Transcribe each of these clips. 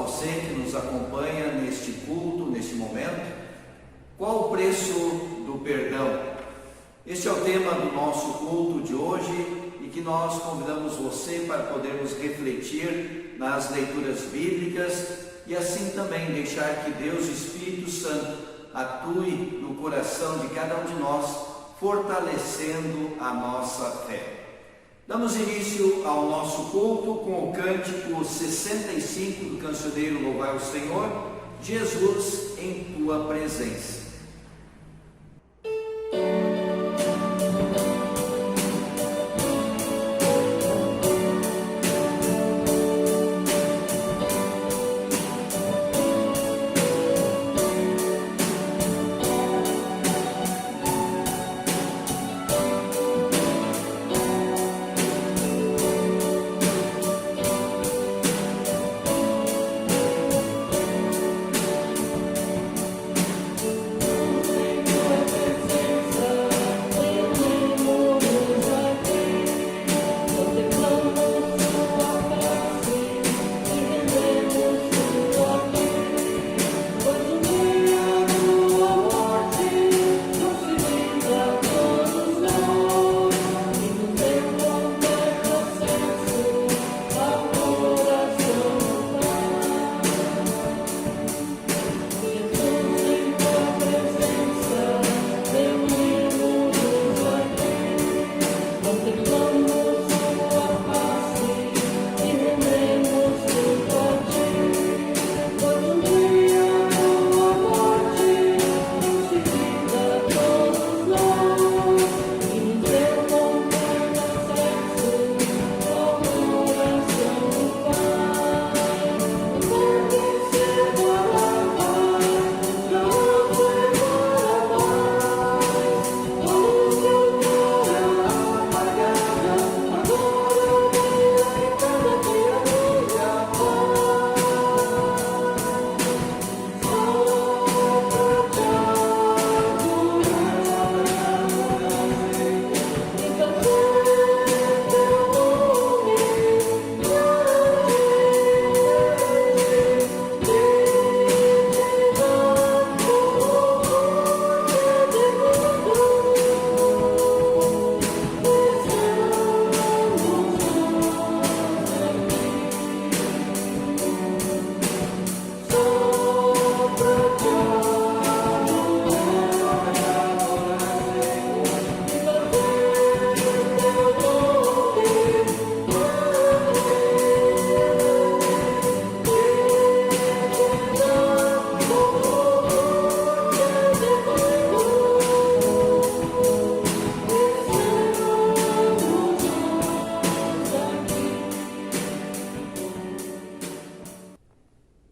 você que nos acompanha neste culto, neste momento. Qual o preço do perdão? Este é o tema do nosso culto de hoje e que nós convidamos você para podermos refletir nas leituras bíblicas e assim também deixar que Deus, Espírito Santo, atue no coração de cada um de nós, fortalecendo a nossa fé. Damos início ao nosso culto com o cântico 65 do cancioneiro Louvai o Senhor, Jesus em Tua Presença.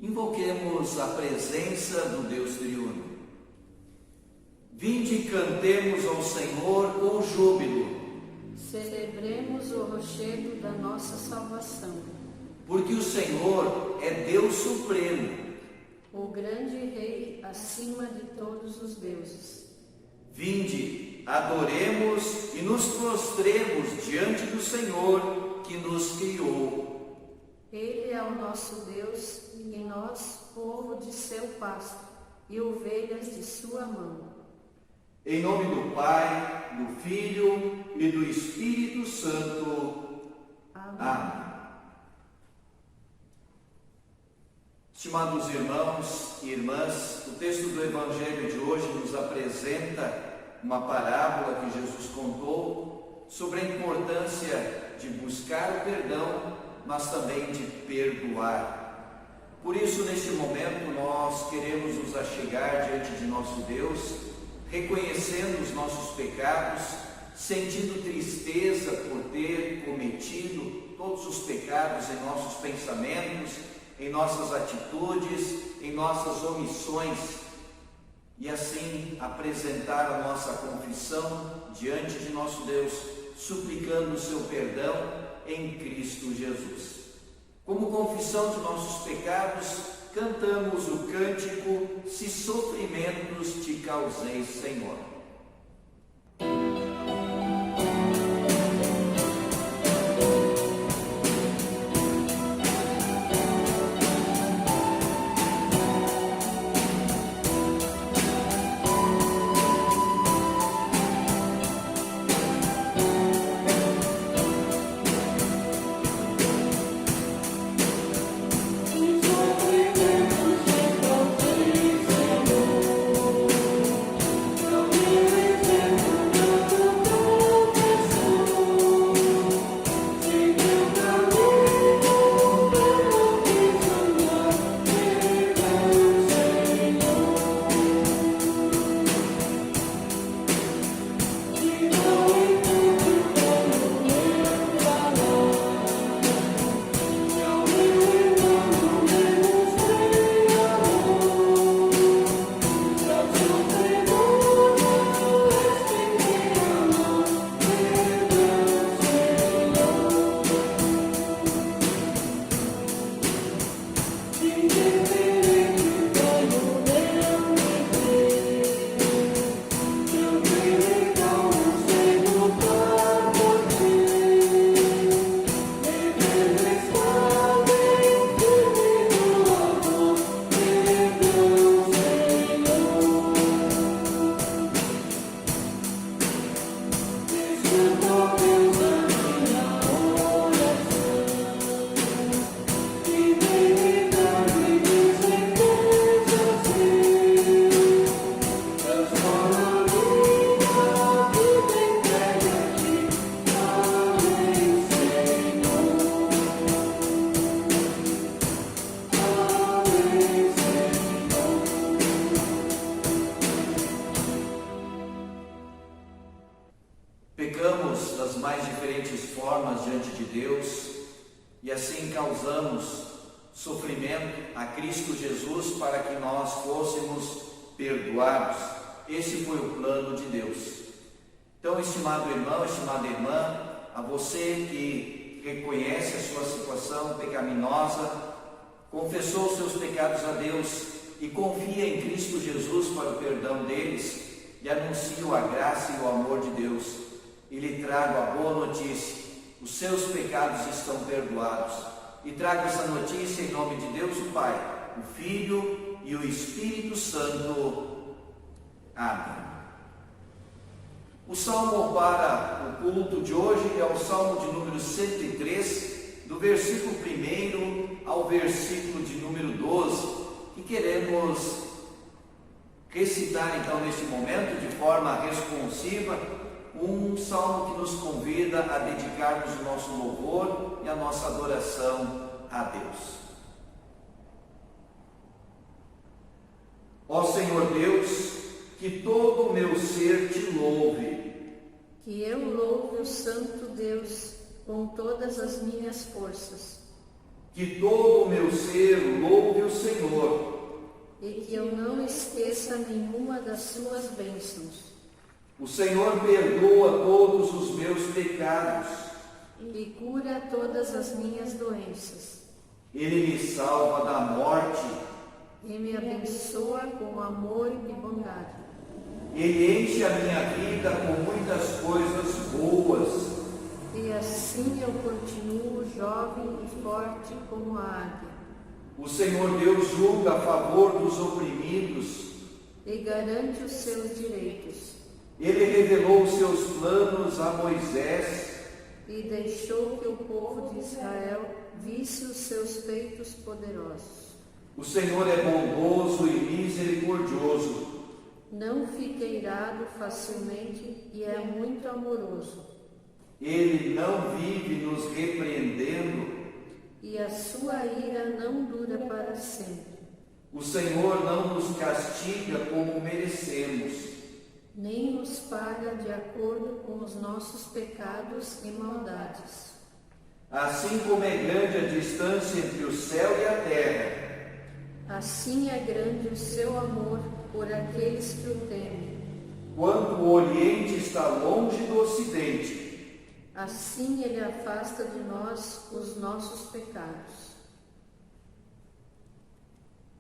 Invoquemos a presença do Deus triuno. Vinde e cantemos ao Senhor com júbilo. Celebremos o rochedo da nossa salvação. Porque o Senhor é Deus supremo, o grande Rei acima de todos os deuses. Vinde, adoremos e nos prostremos diante do Senhor que nos criou. Ele é o nosso Deus e nós, povo de seu pasto e ovelhas de sua mão. Em nome do Pai, do Filho e do Espírito Santo. Amém. Estimados irmãos e irmãs, o texto do Evangelho de hoje nos apresenta uma parábola que Jesus contou sobre a importância de buscar o perdão, mas também de perdoar. Por isso, neste momento, nós queremos nos achegar diante de nosso Deus, reconhecendo os nossos pecados, sentindo tristeza por ter cometido todos os pecados em nossos pensamentos, em nossas atitudes, em nossas omissões, e assim apresentar a nossa confissão diante de nosso Deus, suplicando o seu perdão em Cristo Jesus. Como confissão de nossos pecados, cantamos o cântico Se Sofrimentos Te Causei, Senhor. de Deus e assim causamos sofrimento a Cristo Jesus para que nós fôssemos perdoados. Esse foi o plano de Deus. Então, estimado irmão, estimada irmã, a você que reconhece a sua situação pecaminosa, confessou os seus pecados a Deus e confia em Cristo Jesus para o perdão deles, e anuncio a graça e o amor de Deus, e lhe trago a boa notícia: os seus pecados estão perdoados. E trago essa notícia em nome de Deus o Pai, o Filho e o Espírito Santo. Amém. O salmo para o culto de hoje é o salmo de número 103, do versículo 1 ao versículo de número 12, que queremos recitar então neste momento, de forma responsiva, um salmo que nos convida a dedicarmos o nosso louvor e a nossa adoração a Deus. Ó Senhor Deus, que todo o meu ser te louve. Que eu louve o Santo Deus com todas as minhas forças. Que todo o meu ser louve o Senhor. E que eu não esqueça nenhuma das suas bênçãos. O Senhor perdoa todos os meus pecados. E cura todas as minhas doenças. Ele me salva da morte. E me abençoa com amor e bondade. Ele enche a minha vida com muitas coisas boas. E assim eu continuo jovem e forte como a águia. O Senhor Deus julga a favor dos oprimidos. E garante os seus direitos. Ele revelou os seus planos a Moisés. E deixou que o povo de Israel visse os seus feitos poderosos. O Senhor é bondoso e misericordioso. Não fica irado facilmente e é muito amoroso. Ele não vive nos repreendendo. E a sua ira não dura para sempre. O Senhor não nos castiga como merecemos. Nem nos paga de acordo com os nossos pecados e maldades. Assim como é grande a distância entre o céu e a terra, assim é grande o seu amor por aqueles que o temem. Quanto o Oriente está longe do Ocidente, assim ele afasta de nós os nossos pecados.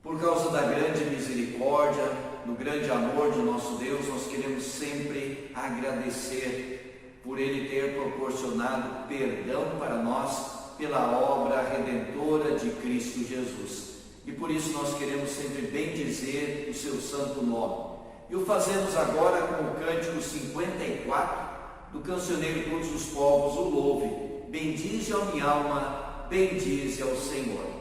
Por causa da grande misericórdia, do grande amor de nosso Deus, nós queremos sempre agradecer por Ele ter proporcionado perdão para nós pela obra redentora de Cristo Jesus. E por isso nós queremos sempre bendizer o seu santo nome. E o fazemos agora com o cântico 54 do cancioneiro Todos os Povos o Louve. Bendize a minha alma, bendize ao Senhor.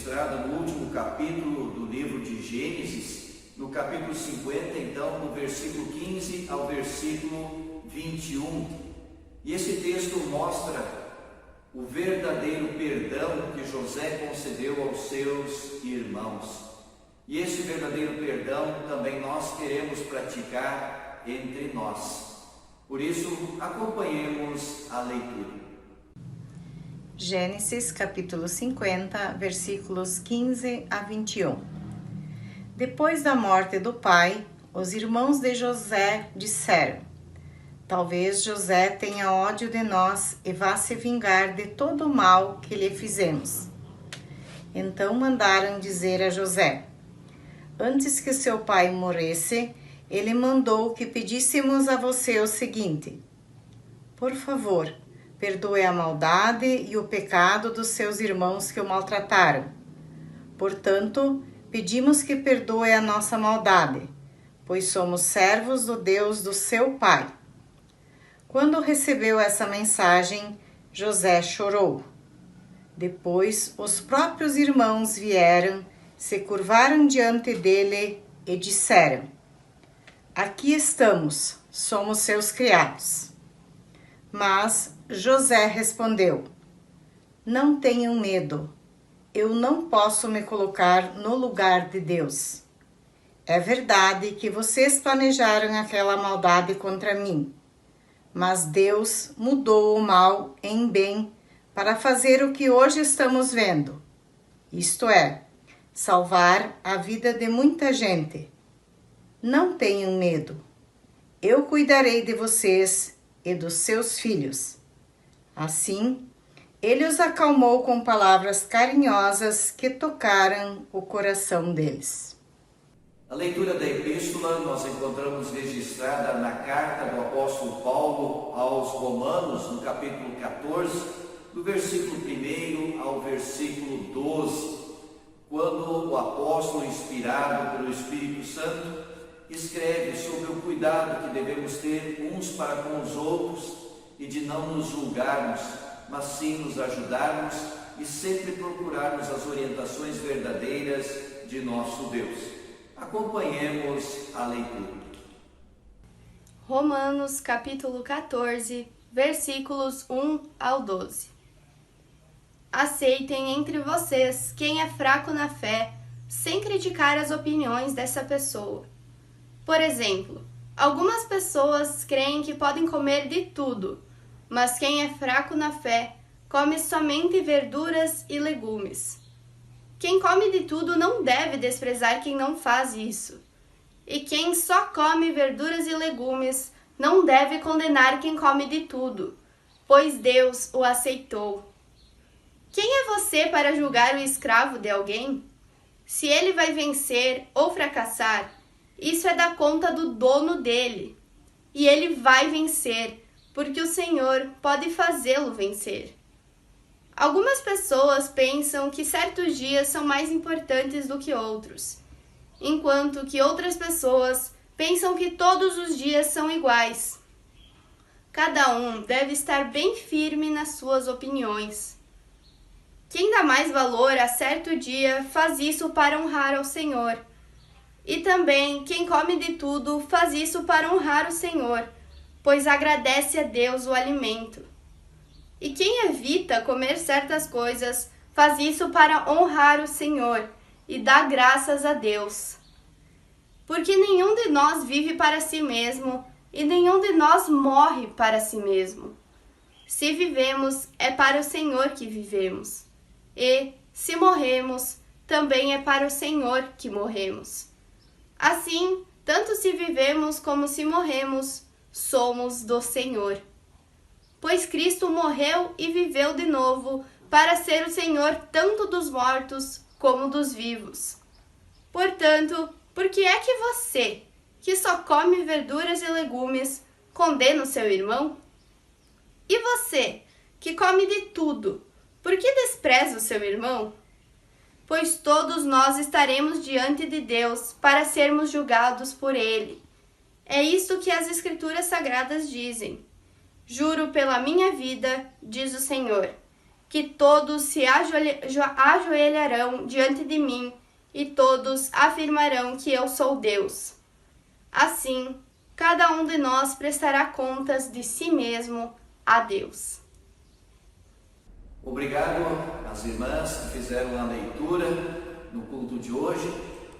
registrada no último capítulo do livro de Gênesis, no capítulo 50, então, no versículo 15 ao versículo 21. E esse texto mostra o verdadeiro perdão que José concedeu aos seus irmãos. E esse verdadeiro perdão também nós queremos praticar entre nós. Por isso, acompanhemos a leitura. Gênesis capítulo 50, versículos 15 a 21. Depois da morte do pai, os irmãos de José disseram: talvez José tenha ódio de nós e vá se vingar de todo o mal que lhe fizemos. Então mandaram dizer a José: antes que seu pai morresse, ele mandou que pedíssemos a você o seguinte: por favor, perdoe a maldade e o pecado dos seus irmãos que o maltrataram. Portanto, pedimos que perdoe a nossa maldade, pois somos servos do Deus do seu pai. Quando recebeu essa mensagem, José chorou. Depois, os próprios irmãos vieram, se curvaram diante dele e disseram: aqui estamos, somos seus criados. Mas José respondeu: não tenham medo, eu não posso me colocar no lugar de Deus. É verdade que vocês planejaram aquela maldade contra mim, mas Deus mudou o mal em bem para fazer o que hoje estamos vendo, isto é, salvar a vida de muita gente. Não tenham medo, eu cuidarei de vocês e dos seus filhos. Assim, ele os acalmou com palavras carinhosas que tocaram o coração deles. A leitura da epístola nós encontramos registrada na carta do apóstolo Paulo aos Romanos, no capítulo 14, do versículo 1 ao versículo 12, quando o apóstolo, inspirado pelo Espírito Santo, escreve sobre o cuidado que devemos ter uns para com os outros e de não nos julgarmos, mas sim nos ajudarmos e sempre procurarmos as orientações verdadeiras de nosso Deus. Acompanhemos a leitura. Romanos capítulo 14, versículos 1 ao 12. Aceitem entre vocês quem é fraco na fé, sem criticar as opiniões dessa pessoa. Por exemplo, algumas pessoas creem que podem comer de tudo, mas quem é fraco na fé come somente verduras e legumes. Quem come de tudo não deve desprezar quem não faz isso. E quem só come verduras e legumes não deve condenar quem come de tudo, pois Deus o aceitou. Quem é você para julgar o escravo de alguém? Se ele vai vencer ou fracassar, isso é da conta do dono dele. E ele vai vencer, porque o Senhor pode fazê-lo vencer. Algumas pessoas pensam que certos dias são mais importantes do que outros, enquanto que outras pessoas pensam que todos os dias são iguais. Cada um deve estar bem firme nas suas opiniões. Quem dá mais valor a certo dia faz isso para honrar ao Senhor. E também quem come de tudo faz isso para honrar o Senhor, pois agradece a Deus o alimento. E quem evita comer certas coisas faz isso para honrar o Senhor e dá graças a Deus. Porque nenhum de nós vive para si mesmo e nenhum de nós morre para si mesmo. Se vivemos, é para o Senhor que vivemos. E, se morremos, também é para o Senhor que morremos. Assim, tanto se vivemos como se morremos, somos do Senhor. Pois Cristo morreu e viveu de novo para ser o Senhor tanto dos mortos como dos vivos. Portanto, por que é que você, que só come verduras e legumes, condena o seu irmão? E você, que come de tudo, por que despreza o seu irmão? Pois todos nós estaremos diante de Deus para sermos julgados por Ele. É isto que as Escrituras Sagradas dizem. Juro pela minha vida, diz o Senhor, que todos se ajoelharão diante de mim e todos afirmarão que eu sou Deus. Assim, cada um de nós prestará contas de si mesmo a Deus. Obrigado às irmãs que fizeram a leitura no culto de hoje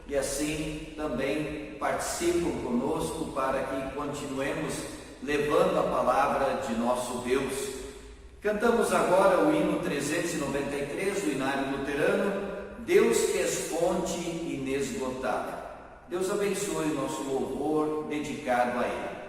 e assim também participam conosco para que continuemos levando a palavra de nosso Deus. Cantamos agora o hino 393 do Inário Luterano, Deus que és fonte inesgotável. Deus abençoe o nosso louvor dedicado a Ele.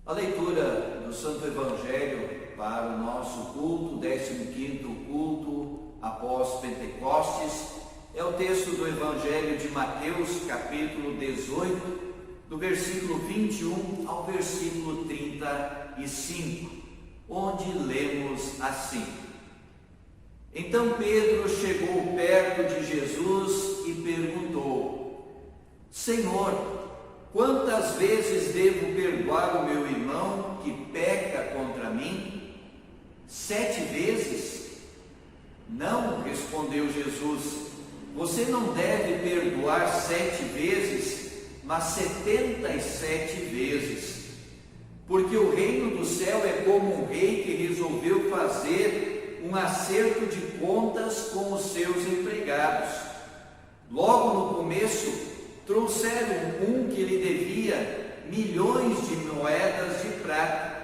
A leitura do Santo Evangelho para o nosso culto, 15º culto após Pentecostes, é o texto do Evangelho de Mateus, capítulo 18, do versículo 21 ao versículo 35, onde lemos assim: Então Pedro chegou perto de Jesus e perguntou: Senhor, quantas vezes devo perdoar o meu irmão que peca contra mim? 7 vezes? Não, respondeu Jesus, você não deve perdoar 7 vezes, mas 77 vezes. Porque o reino do céu é como um rei que resolveu fazer um acerto de contas com os seus empregados. Logo no começo, trouxeram um que lhe devia milhões de moedas de prata.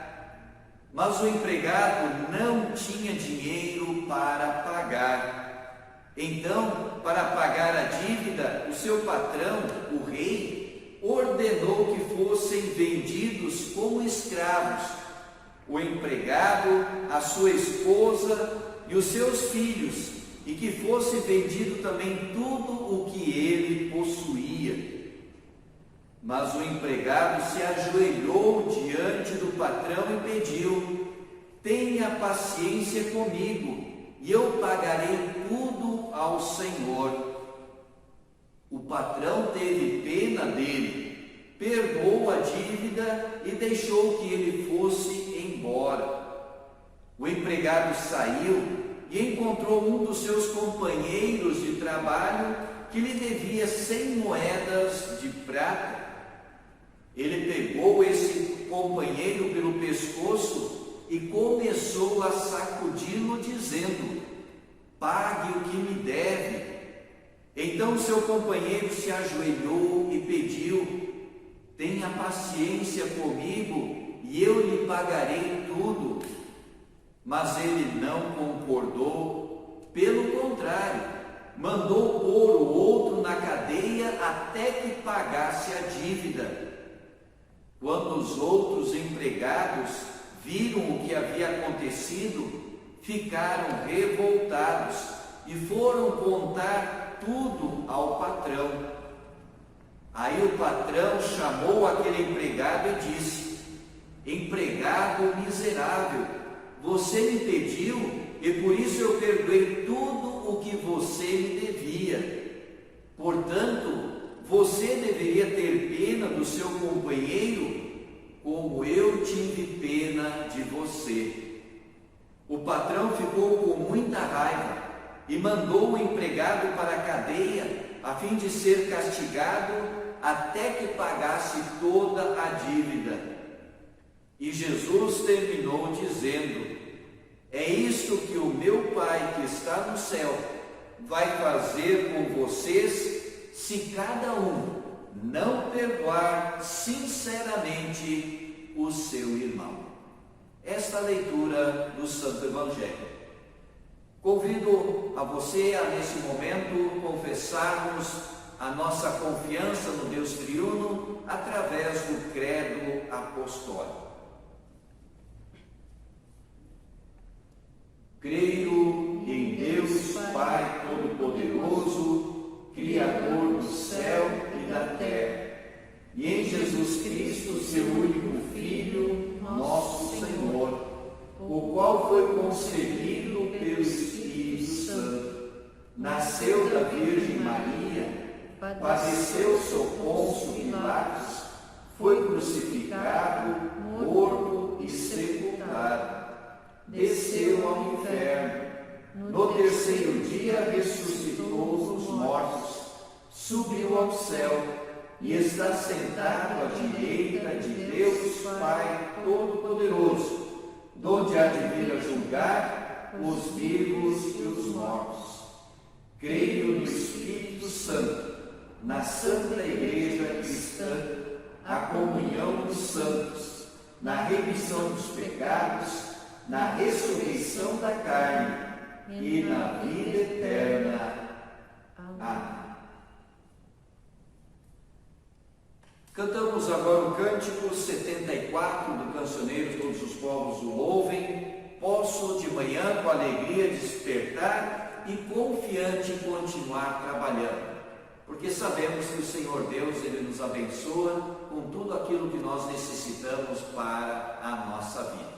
Mas o empregado não tinha dinheiro para pagar. Então, para pagar a dívida, o seu patrão, o rei, ordenou que fossem vendidos como escravos, o empregado, a sua esposa e os seus filhos, e que fosse vendido também tudo o que ele possuía. Mas o empregado se ajoelhou diante do patrão e pediu: tenha paciência comigo, e eu pagarei tudo ao Senhor. O patrão teve pena dele, perdoou a dívida e deixou que ele fosse embora. O empregado saiu e encontrou um dos seus companheiros de trabalho que lhe devia 100 moedas de prata. Ele pegou esse companheiro pelo pescoço e começou a sacudi-lo, dizendo: pague o que me deve. Então seu companheiro se ajoelhou e pediu: tenha paciência comigo e eu lhe pagarei tudo. Mas ele não concordou, pelo contrário, mandou pôr o outro na cadeia até que pagasse a dívida. Quando os outros empregados viram o que havia acontecido, ficaram revoltados e foram contar tudo ao patrão. Aí o patrão chamou aquele empregado e disse: empregado miserável, você me pediu e por isso eu perdoei tudo o que você me devia. Portanto, você deveria ter pena do seu companheiro, como eu tive pena de você. O patrão ficou com muita raiva e mandou o empregado para a cadeia, a fim de ser castigado até que pagasse toda a dívida. E Jesus terminou dizendo: é isto que o meu Pai que está no céu vai fazer com vocês, se cada um não perdoar sinceramente o seu irmão. Esta é a leitura do Santo Evangelho. Convido a você a, nesse momento, confessarmos a nossa confiança no Deus triuno através do credo apostólico. Creio em Deus Pai Todo-Poderoso, Criador do céu e da terra, e em Jesus Cristo, seu único Filho, nosso Senhor, o qual foi concebido pelo Espírito Santo, nasceu da Virgem Maria, padeceu sob Pôncio Pilatos, foi crucificado, morto e sepultado. Desceu ao inferno, no terceiro dia ressuscitou dos mortos, subiu ao céu e está sentado à direita de Deus Pai Todo-Poderoso, donde há de vir a julgar os vivos e os mortos. Creio no Espírito Santo, na Santa Igreja Cristã, a comunhão dos santos, na remissão dos pecados, na ressurreição da carne e na vida eterna. Amém. Cantamos agora o cântico 74 do cancioneiro Todos os Povos o Louvem. Posso de manhã com alegria despertar e confiante continuar trabalhando, porque sabemos que o Senhor Deus, Ele nos abençoa com tudo aquilo que nós necessitamos para a nossa vida.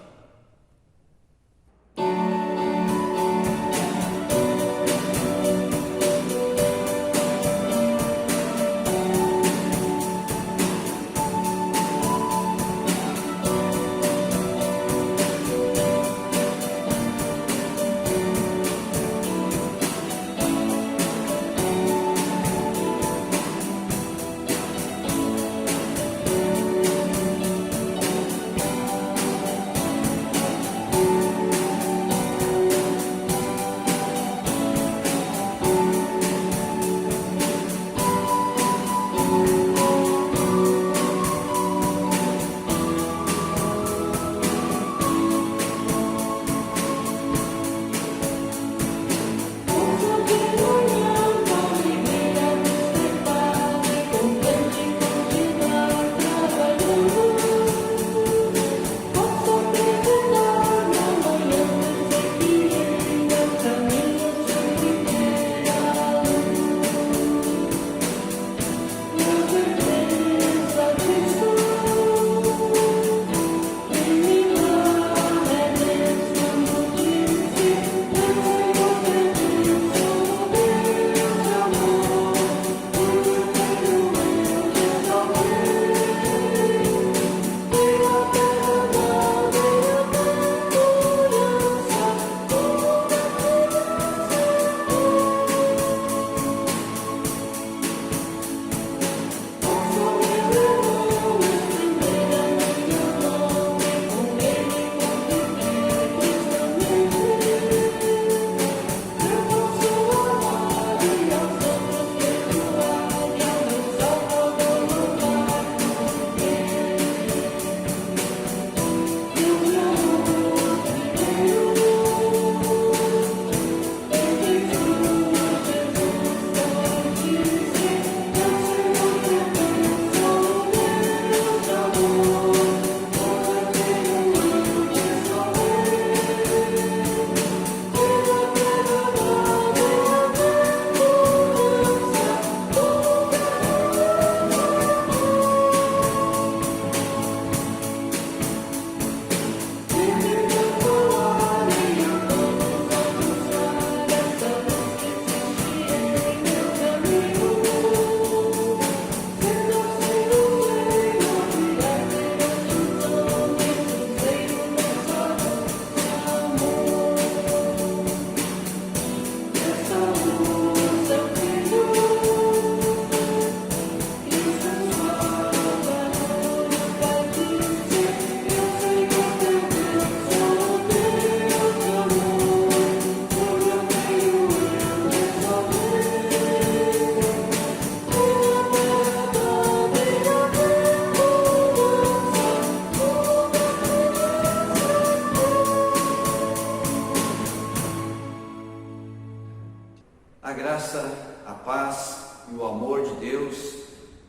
A graça, a paz e o amor de Deus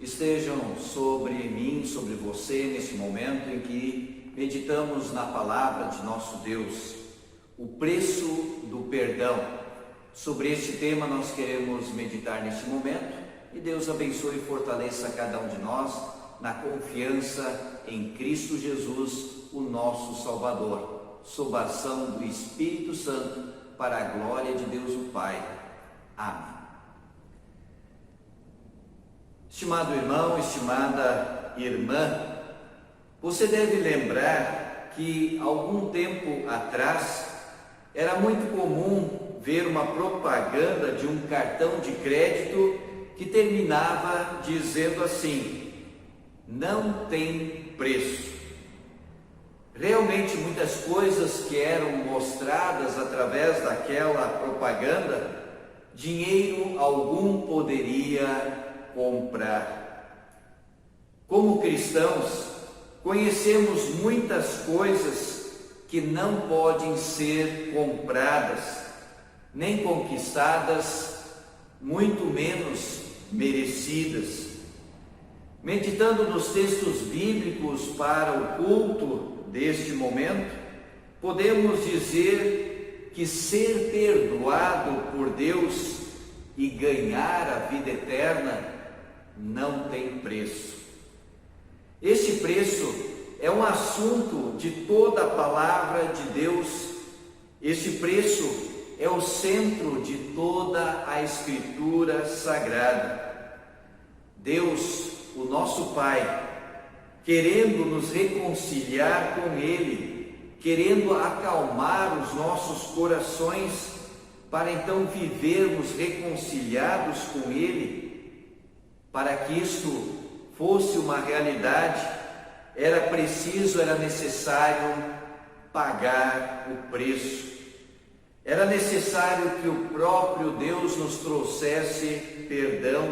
estejam sobre mim, sobre você, nesse momento em que meditamos na palavra de nosso Deus, o preço do perdão. Sobre este tema nós queremos meditar neste momento e Deus abençoe e fortaleça cada um de nós na confiança em Cristo Jesus, o nosso Salvador, sob a ação do Espírito Santo, para a glória de Deus o Pai. Amém. Estimado irmão, estimada irmã, você deve lembrar que algum tempo atrás era muito comum ver uma propaganda de um cartão de crédito que terminava dizendo assim: não tem preço. Realmente muitas coisas que eram mostradas através daquela propaganda, dinheiro algum poderia comprar. Como cristãos, conhecemos muitas coisas que não podem ser compradas, nem conquistadas, muito menos merecidas. Meditando nos textos bíblicos para o culto deste momento, podemos dizer que ser perdoado por Deus e ganhar a vida eterna não tem preço. Este preço é um assunto de toda a palavra de Deus. Este preço é o centro de toda a Escritura Sagrada. Deus, o nosso Pai, querendo nos reconciliar com Ele, querendo acalmar os nossos corações, para então vivermos reconciliados com Ele, para que isto fosse uma realidade, era necessário pagar o preço. Era necessário que o próprio Deus nos trouxesse perdão,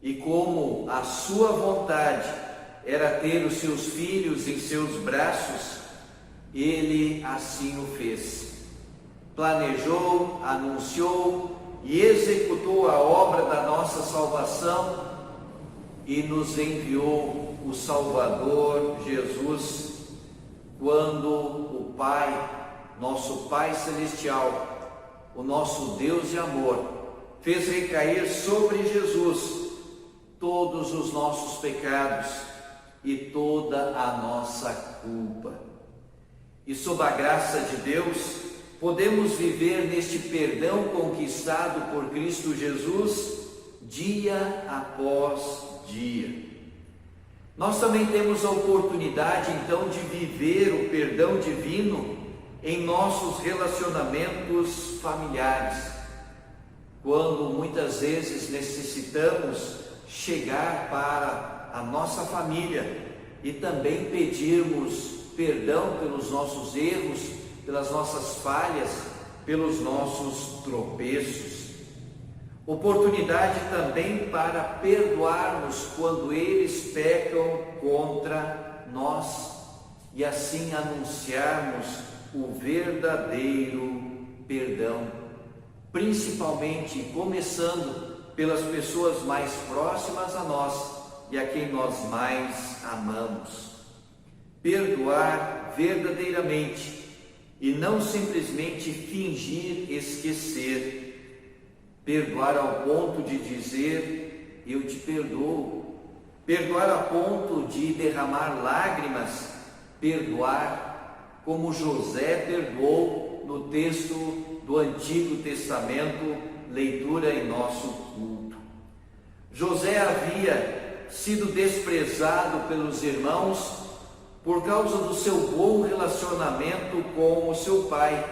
e como a sua vontade era ter os seus filhos em seus braços, Ele assim o fez. Planejou, anunciou e executou a obra da nossa salvação e nos enviou o Salvador Jesus, quando o Pai, nosso Pai Celestial, o nosso Deus de amor, fez recair sobre Jesus todos os nossos pecados e toda a nossa culpa. E sob a graça de Deus, podemos viver neste perdão conquistado por Cristo Jesus dia após dia. Nós também temos a oportunidade então de viver o perdão divino em nossos relacionamentos familiares, quando muitas vezes necessitamos chegar para a nossa família e também pedirmos perdão pelos nossos erros, pelas nossas falhas, pelos nossos tropeços. Oportunidade também para perdoarmos quando eles pecam contra nós e assim anunciarmos o verdadeiro perdão, principalmente começando pelas pessoas mais próximas a nós e a quem nós mais amamos. Perdoar verdadeiramente e não simplesmente fingir esquecer. Perdoar ao ponto de dizer: eu te perdoo. Perdoar a ponto de derramar lágrimas. Perdoar como José perdoou no texto do Antigo Testamento, leitura em nosso culto. José havia sido desprezado pelos irmãos por causa do seu bom relacionamento com o seu pai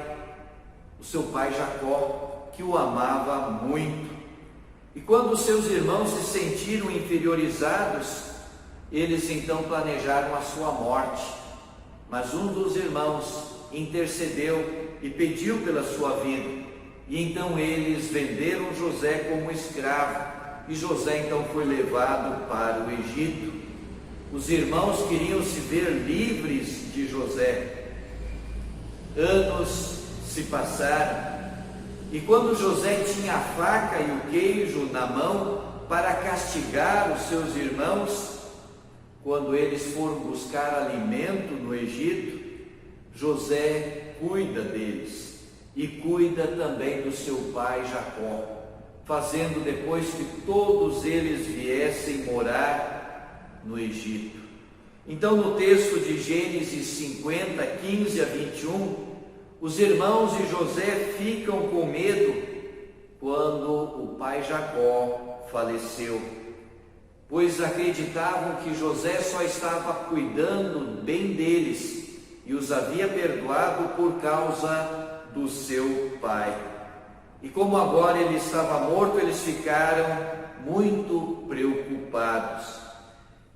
Jacó, que o amava muito. E quando os seus irmãos se sentiram inferiorizados, eles então planejaram a sua morte. Mas um dos irmãos intercedeu e pediu pela sua vida. E então eles venderam José como escravo. E José então foi levado para o Egito. Os irmãos queriam se ver livres de José. Anos se passaram E quando José tinha a faca e o queijo na mão para castigar os seus irmãos, quando eles foram buscar alimento no Egito, José cuida deles e cuida também do seu pai Jacó, fazendo depois que todos eles viessem morar no Egito. Então, no texto de Gênesis 50, 15 a 21, os irmãos de José ficam com medo quando o pai Jacó faleceu, pois acreditavam que José só estava cuidando bem deles e os havia perdoado por causa do seu pai. E como agora ele estava morto, eles ficaram muito preocupados.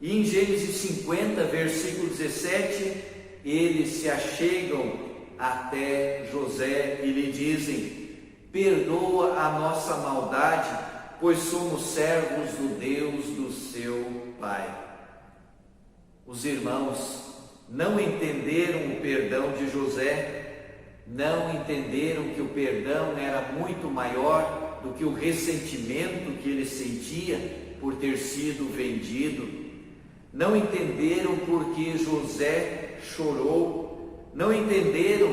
E em Gênesis 50, versículo 17, eles se achegam até José e lhe dizem: perdoa a nossa maldade, pois somos servos do Deus do seu pai. Os irmãos não entenderam o perdão de José, não entenderam que o perdão era muito maior do que o ressentimento que ele sentia por ter sido vendido. Não entenderam porque José chorou, não entenderam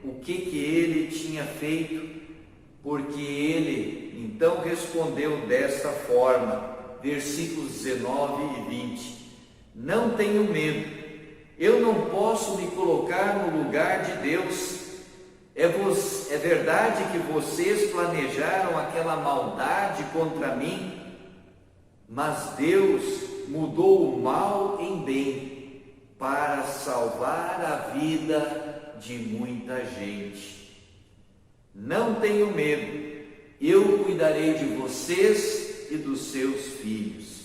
o que ele tinha feito, porque ele então respondeu desta forma, versículos 19 e 20: não tenho medo, eu não posso me colocar no lugar de Deus. É verdade que vocês planejaram aquela maldade contra mim, mas Deus mudou o mal em bem para salvar a vida de muita gente. Não tenho medo, eu cuidarei de vocês e dos seus filhos.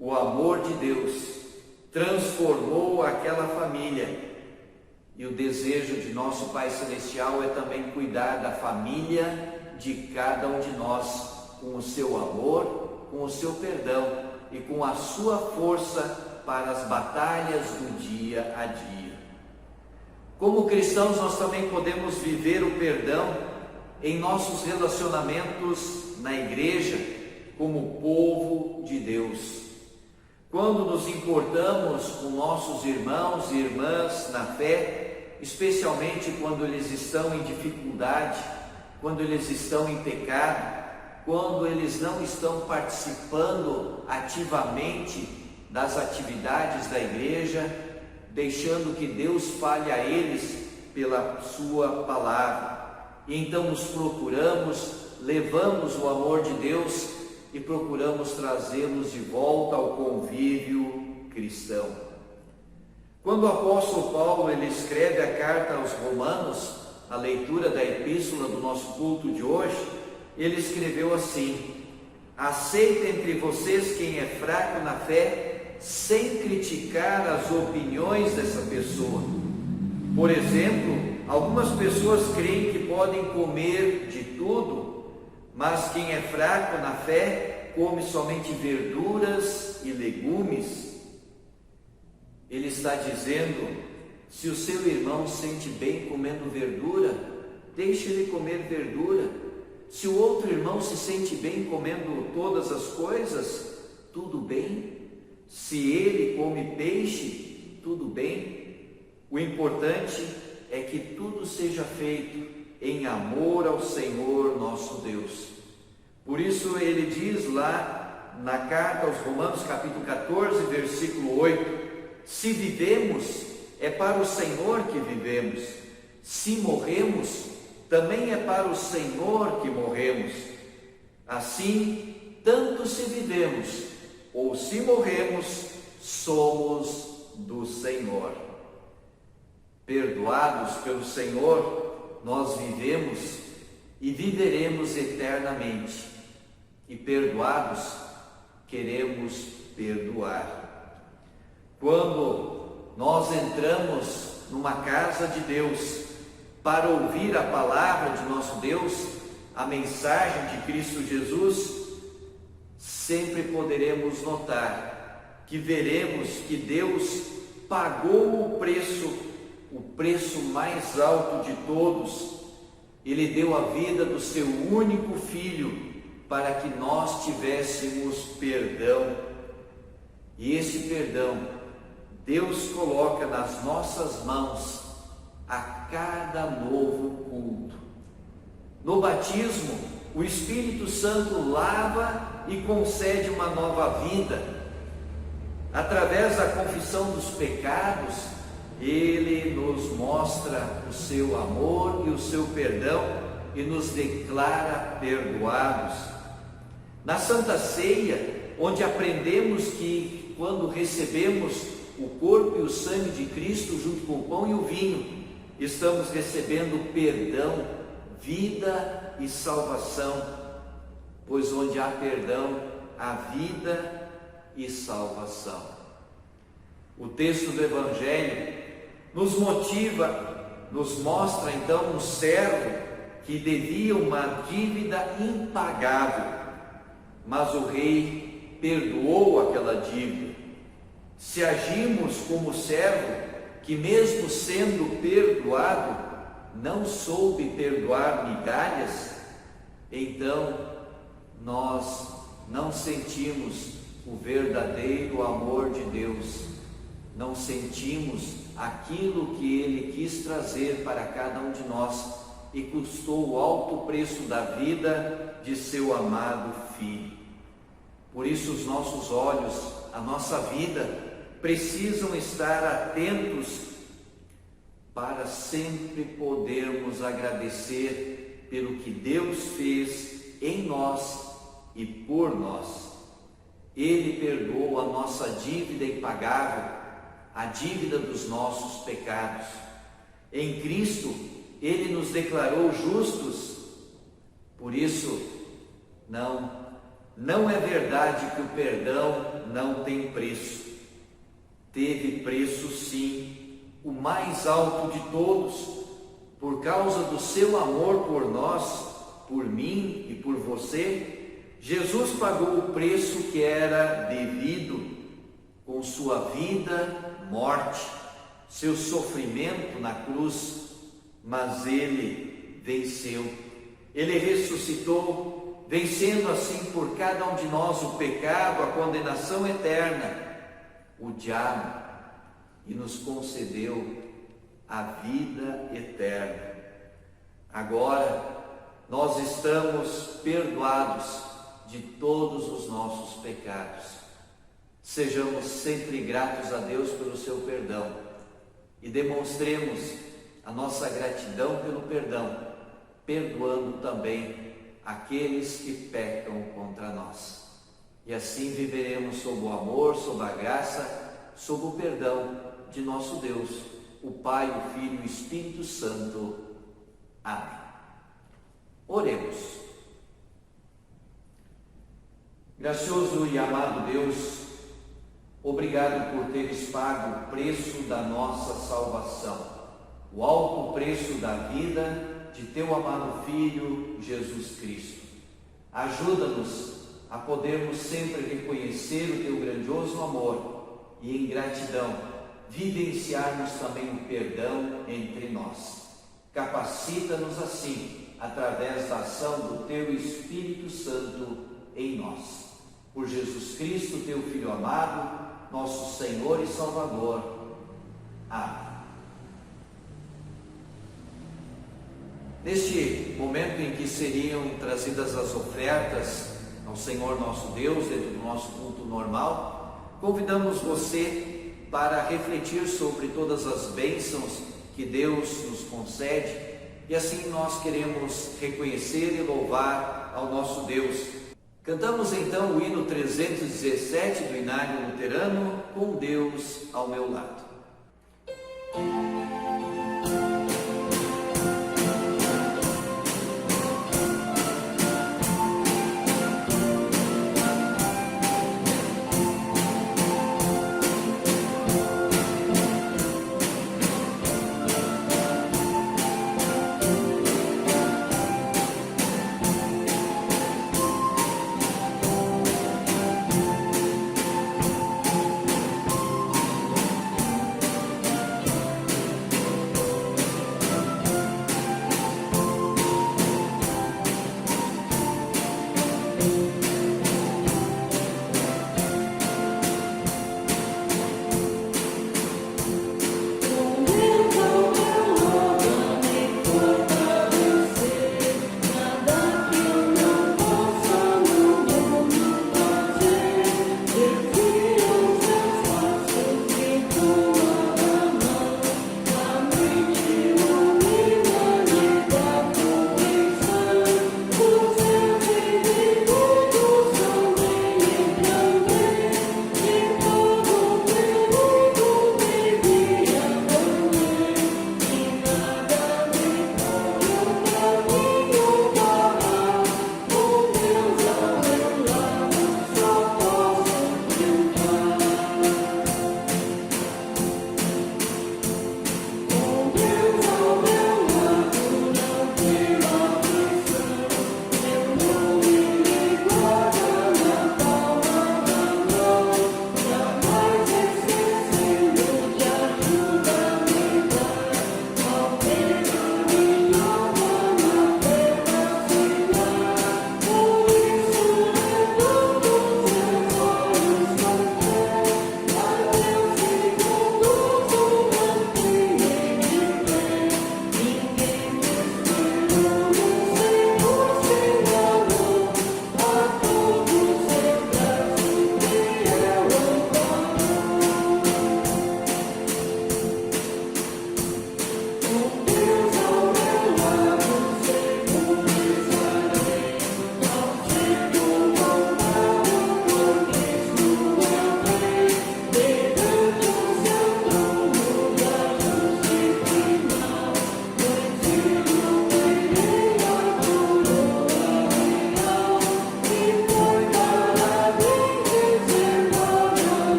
O amor de Deus transformou aquela família, e o desejo de nosso Pai Celestial é também cuidar da família de cada um de nós, com o seu amor, com o seu perdão e com a sua força para as batalhas do dia a dia. Como cristãos, nós também podemos viver o perdão em nossos relacionamentos na igreja, como povo de Deus. Quando nos importamos com nossos irmãos e irmãs na fé, especialmente quando eles estão em dificuldade, quando eles estão em pecado, quando eles não estão participando ativamente das atividades da igreja, deixando que Deus fale a eles pela sua palavra. E então nos procuramos, levamos o amor de Deus e procuramos trazê-los de volta ao convívio cristão. Quando o apóstolo Paulo ele escreve a carta aos Romanos, a leitura da epístola do nosso culto de hoje, ele escreveu assim: aceita entre vocês quem é fraco na fé, sem criticar as opiniões dessa pessoa. Por exemplo, algumas pessoas creem que podem comer de tudo, mas quem é fraco na fé come somente verduras e legumes. Ele está dizendo: se o seu irmão sente bem comendo verdura, deixe ele comer verdura. Se o outro irmão se sente bem comendo todas as coisas, tudo bem. Se ele come peixe, tudo bem. O importante é que tudo seja feito em amor ao Senhor nosso Deus. Por isso ele diz lá na carta aos Romanos, capítulo 14, versículo 8: se vivemos, é para o Senhor que vivemos. Se morremos, também é para o Senhor que morremos. Assim, tanto se vivemos ou se morremos, somos do Senhor. Perdoados pelo Senhor, nós vivemos e viveremos eternamente. E perdoados, queremos perdoar. Quando nós entramos numa casa de Deus para ouvir a palavra de nosso Deus, a mensagem de Cristo Jesus, sempre poderemos notar que veremos que Deus pagou o preço mais alto de todos, Ele deu a vida do seu único Filho para que nós tivéssemos perdão. E esse perdão Deus coloca nas nossas mãos a cada novo culto. No batismo, o Espírito Santo lava e concede uma nova vida. Através da confissão dos pecados, Ele nos mostra o seu amor e o seu perdão e nos declara perdoados. Na Santa Ceia, onde aprendemos que quando recebemos o corpo e o sangue de Cristo junto com o pão e o vinho, estamos recebendo perdão, vida e salvação, pois onde há perdão, há vida e salvação. O texto do Evangelho nos motiva, nos mostra então um servo que devia uma dívida impagável, mas o rei perdoou aquela dívida. Se agimos como servo que, mesmo sendo perdoado, não soube perdoar migalhas, então nós não sentimos o verdadeiro amor de Deus, não sentimos aquilo que Ele quis trazer para cada um de nós e custou o alto preço da vida de seu amado Filho. Por isso os nossos olhos, a nossa vida, precisam estar atentos para sempre podermos agradecer pelo que Deus fez em nós e por nós. Ele perdoou a nossa dívida impagável, a dívida dos nossos pecados. Em Cristo, Ele nos declarou justos. Por isso, não é verdade que o perdão não tem preço. Teve preço sim, o mais alto de todos, por causa do seu amor por nós, por mim e por você. Jesus pagou o preço que era devido, com sua vida, morte, seu sofrimento na cruz, mas Ele venceu. Ele ressuscitou, vencendo assim por cada um de nós o pecado, a condenação eterna, o diabo, e nos concedeu a vida eterna. Agora nós estamos perdoados de todos os nossos pecados. Sejamos sempre gratos a Deus pelo seu perdão e demonstremos a nossa gratidão pelo perdão, perdoando também aqueles que pecam contra nós. E assim viveremos sob o amor, sob a graça, sob o perdão de nosso Deus, o Pai, o Filho e o Espírito Santo. Amém. Oremos. Gracioso e amado Deus, obrigado por teres pago o preço da nossa salvação, o alto preço da vida de teu amado Filho, Jesus Cristo. Ajuda-nos a podermos sempre reconhecer o teu grandioso amor e, em gratidão, vivenciarmos também o perdão entre nós. Capacita-nos assim, através da ação do teu Espírito Santo em nós. Por Jesus Cristo, teu Filho amado, nosso Senhor e Salvador. Amém. Neste momento em que seriam trazidas as ofertas ao Senhor nosso Deus, dentro do nosso culto normal, convidamos você para refletir sobre todas as bênçãos que Deus nos concede, e assim nós queremos reconhecer e louvar ao nosso Deus. Cantamos então o hino 317 do Inário Luterano, Com Deus ao Meu Lado.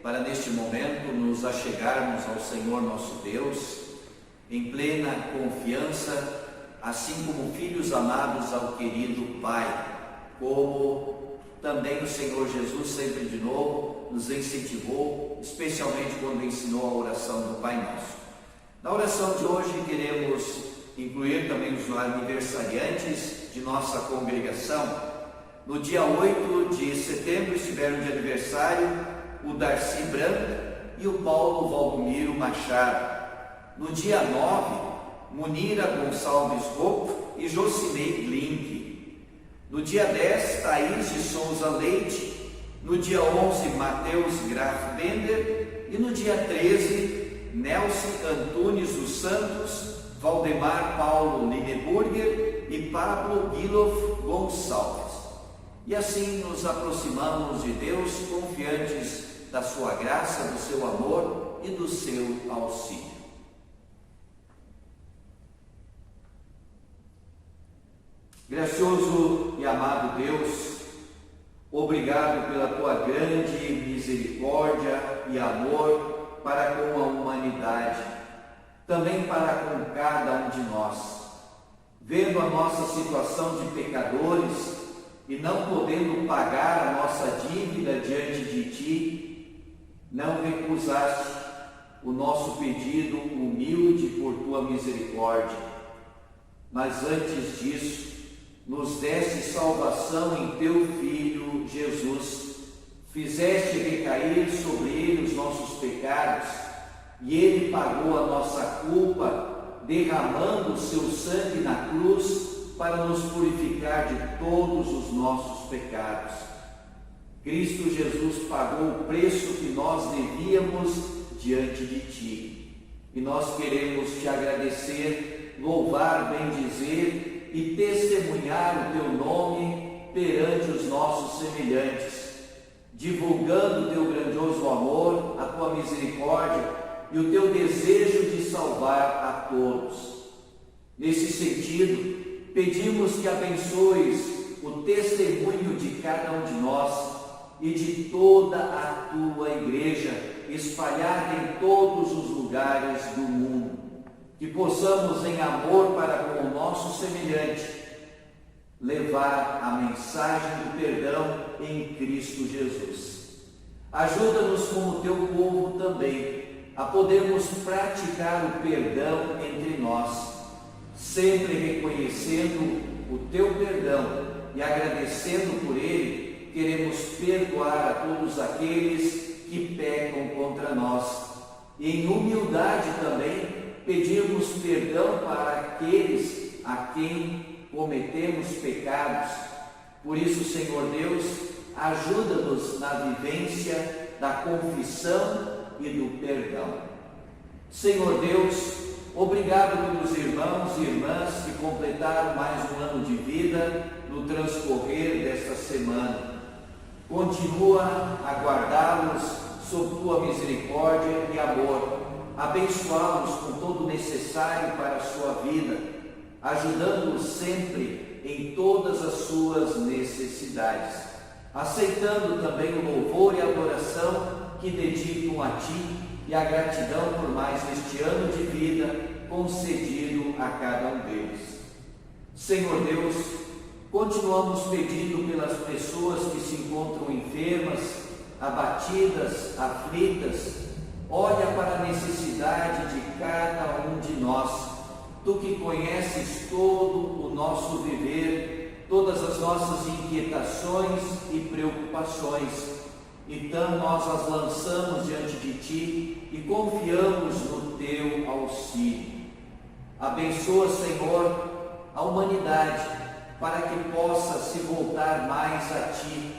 para neste momento nos achegarmos ao Senhor nosso Deus em plena confiança, assim como filhos amados ao querido Pai, como também o Senhor Jesus sempre de novo nos incentivou, especialmente quando ensinou a oração do Pai Nosso. Na oração de hoje queremos incluir também os aniversariantes de nossa congregação. No dia 8 de setembro estiveram de aniversário o Darcy Branca e o Paulo Valdomiro Machado. No dia 9, Munira Gonçalves Rocco e Jocinei Glink. No dia 10, Thaís de Souza Leite. No dia 11, Matheus Graf Bender. E no dia 13, Nelson Antunes dos Santos, Valdemar Paulo Lineburger e Pablo Guilof Gonçalves. E assim nos aproximamos de Deus, confiantes da sua graça, do seu amor e do seu auxílio. Gracioso e amado Deus, obrigado pela tua grande misericórdia e amor para com a humanidade, também para com cada um de nós. Vendo a nossa situação de pecadores e não podendo pagar a nossa dívida diante de ti, não recusaste o nosso pedido humilde por tua misericórdia, mas antes disso, nos deste salvação em teu Filho Jesus, fizeste recair sobre ele os nossos pecados, e ele pagou a nossa culpa, derramando o seu sangue na cruz para nos purificar de todos os nossos pecados. Cristo Jesus pagou o preço que nós devíamos diante de ti, e nós queremos te agradecer, louvar, bendizer e testemunhar o teu nome perante os nossos semelhantes, divulgando o teu grandioso amor, a tua misericórdia e o teu desejo de salvar a todos. Nesse sentido, pedimos que abençoes o testemunho de cada um de nós e de toda a tua igreja, espalhada em todos os lugares do mundo. Que possamos, em amor para com o nosso semelhante, levar a mensagem do perdão em Cristo Jesus. Ajuda-nos como teu povo também a podermos praticar o perdão entre nós, sempre reconhecendo o teu perdão e agradecendo por ele, queremos perdoar a todos aqueles que pecam contra nós. E em humildade também pedimos perdão para aqueles a quem cometemos pecados. Por isso, Senhor Deus, ajuda-nos na vivência da confissão e do perdão. Senhor Deus, obrigado pelos irmãos e irmãs que completaram mais um ano de vida no transcorrer desta semana. Continua a guardá-los sob tua misericórdia e amor, abençoá-los com todo o necessário para a sua vida, ajudando-os sempre em todas as suas necessidades, aceitando também o louvor e a adoração que dedicam a ti e a gratidão por mais este ano de vida concedido a cada um deles. Senhor Deus, continuamos pedindo pelas pessoas que se encontram enfermas, abatidas, aflitas. Olha para a necessidade de cada um de nós. Tu que conheces todo o nosso viver, todas as nossas inquietações e preocupações. Então nós as lançamos diante de ti e confiamos no teu auxílio. Abençoa, Senhor, a humanidade para que possa se voltar mais a ti.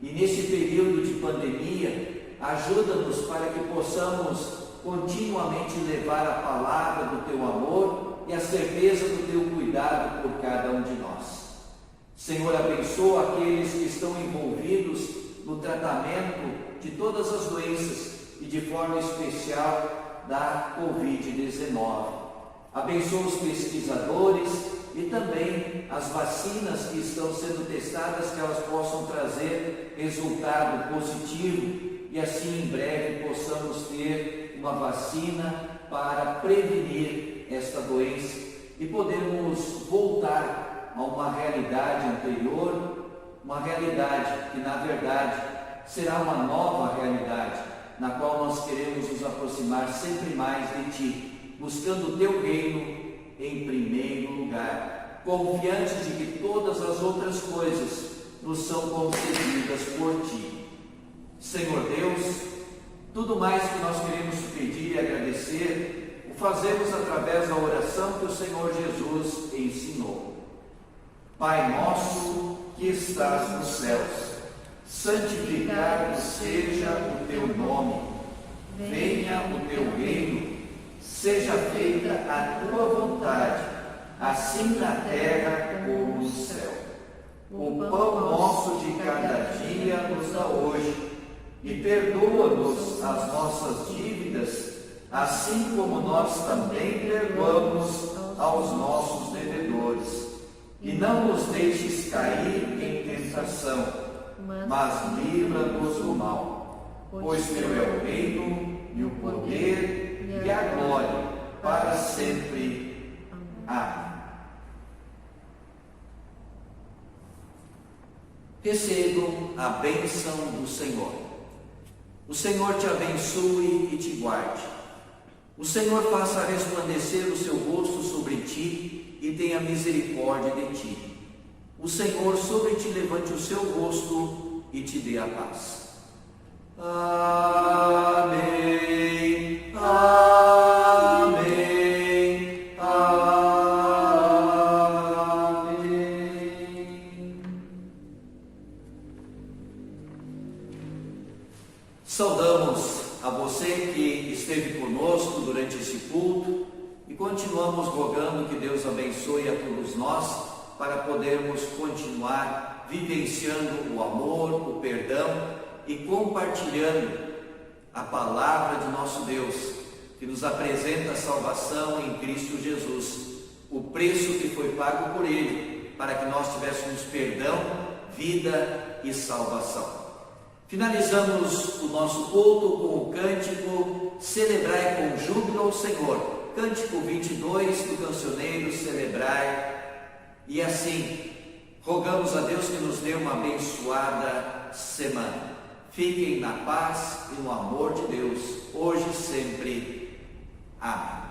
E nesse período de pandemia, ajuda-nos para que possamos continuamente levar a palavra do teu amor e a certeza do teu cuidado por cada um de nós. Senhor, abençoa aqueles que estão envolvidos no tratamento de todas as doenças e de forma especial da Covid-19. Abençoa os pesquisadores, e também as vacinas que estão sendo testadas, que elas possam trazer resultado positivo e assim em breve possamos ter uma vacina para prevenir esta doença e podemos voltar a uma realidade anterior, uma realidade que na verdade será uma nova realidade, na qual nós queremos nos aproximar sempre mais de Ti, buscando o Teu reino em primeiro lugar, confiantes de que todas as outras coisas nos são concedidas por Ti. Senhor Deus, tudo mais que nós queremos pedir e agradecer, o fazemos através da oração que o Senhor Jesus ensinou. Pai nosso que estás nos céus, santificado seja o Teu nome, venha o Teu reino, seja feita a Tua vontade, assim na terra como no céu. O pão nosso de cada dia nos dá hoje, e perdoa-nos as nossas dívidas, assim como nós também perdoamos aos nossos devedores. E não nos deixes cair em tentação, mas livra-nos do mal. Pois Teu é o reino, e o poder, e a glória, para sempre. Amém. Recebam a bênção do Senhor. O Senhor te abençoe e te guarde. O Senhor faça resplandecer o seu rosto sobre ti e tenha misericórdia de ti. O Senhor sobre ti levante o seu rosto e te dê a paz. Amém. Amém. Amém. Saudamos a você que esteve conosco durante esse culto e continuamos rogando que Deus abençoe a todos nós para podermos continuar vivenciando o amor, o perdão e compartilhando a palavra de nosso Deus, que nos apresenta a salvação em Cristo Jesus, o preço que foi pago por Ele, para que nós tivéssemos perdão, vida e salvação. Finalizamos o nosso culto com o cântico Celebrai com Júbilo ao Senhor, cântico 22 do cancioneiro Celebrai, e assim rogamos a Deus que nos dê uma abençoada semana. Fiquem na paz e no amor de Deus, hoje e sempre. Amém.